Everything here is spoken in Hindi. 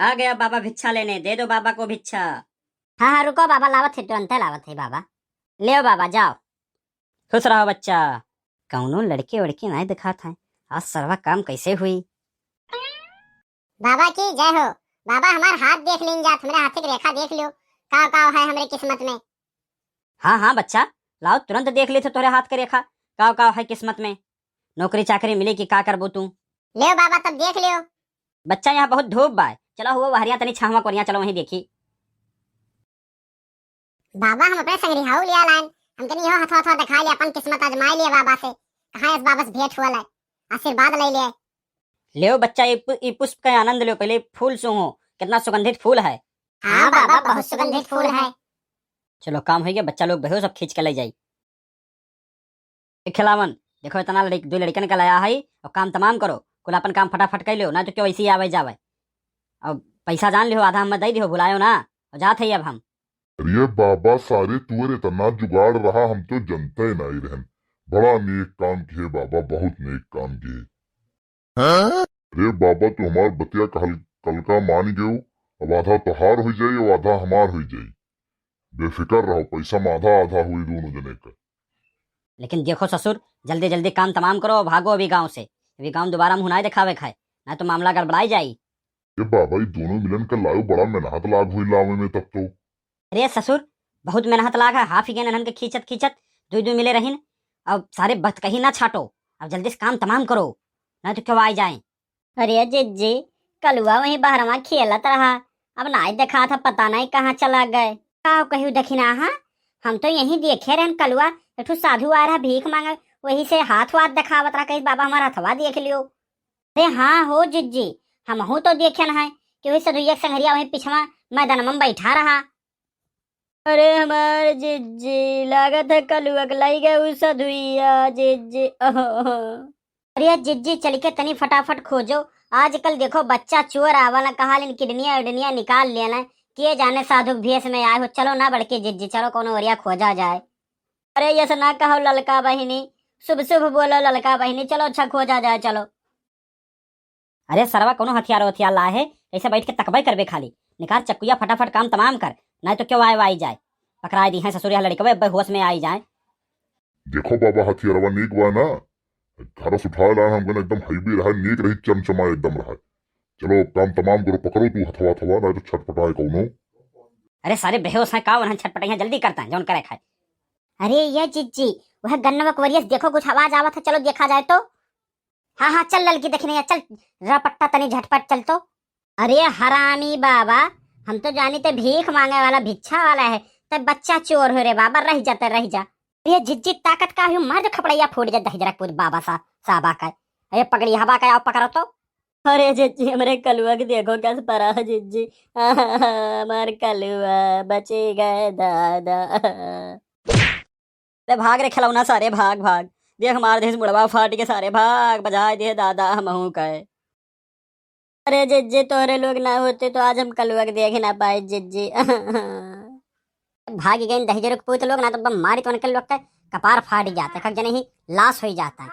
आ गया बाबा भिक्षा लेने, दे दो बाबा को भिक्षा। हाँ हाँ रुको बाबा, लावत है तुरंत लावत है बाबा। ले बाबा जाओ। खुश रहो बच्चा। कौनो लड़के वड़के नहीं दिखा था, आज सर्वा काम कैसे हुई। बाबा की जय हो। बाबा हमार हाथ देख लीन जात, हमरे हाथ की रेखा देख लियो, का का है हमरे किस्मत में। हाँ हाँ बच्चा, लाओ तुरंत देख ले तो तोरे हाथ के रेखा का है किस्मत में। नौकरी चाकरी मिली कि का करबो तू। ले बाबा तब देख लियो। बच्चा यहाँ बहुत धूप बा, चलो हुआ हरिया तनी छावा कोरिया, चलो वहीं देखी। बाबा हम अपने संगरिहाऊ लिया लाइन, हम कनी हो हथवा हथवा दिखा लिया, अपन किस्मत आजमाई लिया बाबा से। कहां इस बाबा से भेंट हुआ है, आशीर्वाद ले लिया। ले बच्चा, ये पुष्प का आनंद लो, पहले फूल सूंघो, कितना सुगंधित फूल है। हाँ बाबा बहुत सुगंधित फूल है। चलो काम हो गया, बच्चा लोग बहो सब खींच के ले जाई। खिलावन देखो, इतना दो लड़कन का लाया है और काम तमाम करो, कुल अपन काम फटाफट कर लो, ना तो क्यों ऐसे ही आवे जावे। अब पैसा जान लियो, आधा हम दे दियो, भुलायो ना, और जात है अब हम। अरे बाबा सारे तुअर इतना जुगाड़ रहा, हम तो जनते नहीं रहन। बड़ा नेक काम किए बाबा, बहुत नेक काम किए। अरे बाबा तो हमार बतिया कल का मान गयो, अब आधा तोहार हो जाये और आधा हमार हो जाये। बेफिक्र रहो, पैसा में आधा आधा हुई दोनों जने का। लेकिन देखो ससुर, जल्दी जल्दी काम तमाम करो और भागो अभी गांव से, अभी गांव दोबारा मुंह ना दिखावे खाए, ना तो मामला गड़बड़ाई जाई। ये बाबा ये दोनों मिलन कर लाओ, बड़ा मेहनत लाग हुई लावे में तब तो। अरे ससुर बहुत मेहनत लाग है, हाफ ही गए नहन के खींचत खींचत दो मिले रहीन। अब सारे बत कहीं ना छाटो, अब जल्दी से काम तमाम करो, ना तो क्यों आ जाए। अरे जिज्जी कलुआ वहीं बहरवा खेलत रहा, अब नाई देखा था, पता नहीं कहाँ चला गए। का कहू दखिना, हाँ हम तो यहीं देखे रहन, कलुआ एक साधु आ रहा भीख मांगे, वही से हाथ वाथ दिखावत रहा, कहीं बाबा हमारा हथवा देख लियो। अरे हाँ हो जिज्जी, हम हूँ तो देखे न है कि वही सधुइया संगरिया वहीं पिछवा मैदान में बैठा रहा। अरे हमारे जिज्जी लागत है कलुआ लाई गए उस सधुइया जिज्जी। अरे जिज्जी चल के तनी फटाफट खोजो, आजकल देखो बच्चा चोर आवला, कहा लेन किडनिया उडनिया निकाल लेना, किए जाने साधु भेष में आए हो। चलो ना बड़के जिज्जी, चलो कोनो ओरिया खोजा जाए। अरे ऐसा ना कहो ललका बहिनी, शुभ शुभ बोलो ललका बहिनी, चलो अच्छा खोजा जाए चलो। अरे सरवा कोनो हथियार हथियार ला है, ऐसे बैठ के तकबई करबे खाली, निकाल चक्कुया फटाफट काम तमाम कर, नहीं तो क्यों आए आई जाए, पकड़ा दी है ससुरिया लड़के होश में आई जाए। देखो बाबा हथियारवा नीक बा ना, घर से उठा ला, हम एकदम हाईवे रहा, नीक रही, चमचमा एकदम रहा। चलो काम तमाम करो, पकड़ो तू हथवा हथवा, नहीं तो छटपटाए कौनो। अरे सारे बेहोश हैं, का वहां छटपटाई जल्दी करता है जौन करे खाए। अरे ये जिज्जी वह गन्ना वरियस देखो, कुछ आवाज आवत है, चलो देखा जाए तो। हाँ हाँ चल ललकी देखने, चल रपट्टा तनी झटपट चल तो। अरे हरामी बाबा, हम तो जानी ते भीख मांगे वाला भिक्षा वाला है, तब बच्चा चोर हो रे बाबा, रह जाते रह जा। ये जिज्जी ताकत का हूँ, मार दो खपड़ैया फूट जा दही जरा पूरी बाबा सा साबा का। अरे पकड़ी हवा का, आओ पकड़ो तो। अरे जिज्जी हमारे कलुआ की देखो कैसे परा है जिज्जी, हमारे कलुआ बचे गए दादा। अरे भाग रे खिलौना, सारे भाग भाग, देख मार दे मुड़वा फाट के, सारे भाग बजा दे दादा हमहू कहे। अरे जिज्जी तोरे लोग ना होते तो आज हम कलुआ के देख ना पाए जिज्जी। भाग गए दही जरूर पूत लोग ना, तो मारी तो निकल लोग कपार फाट जाता है, जने ही लाश हो जाता है।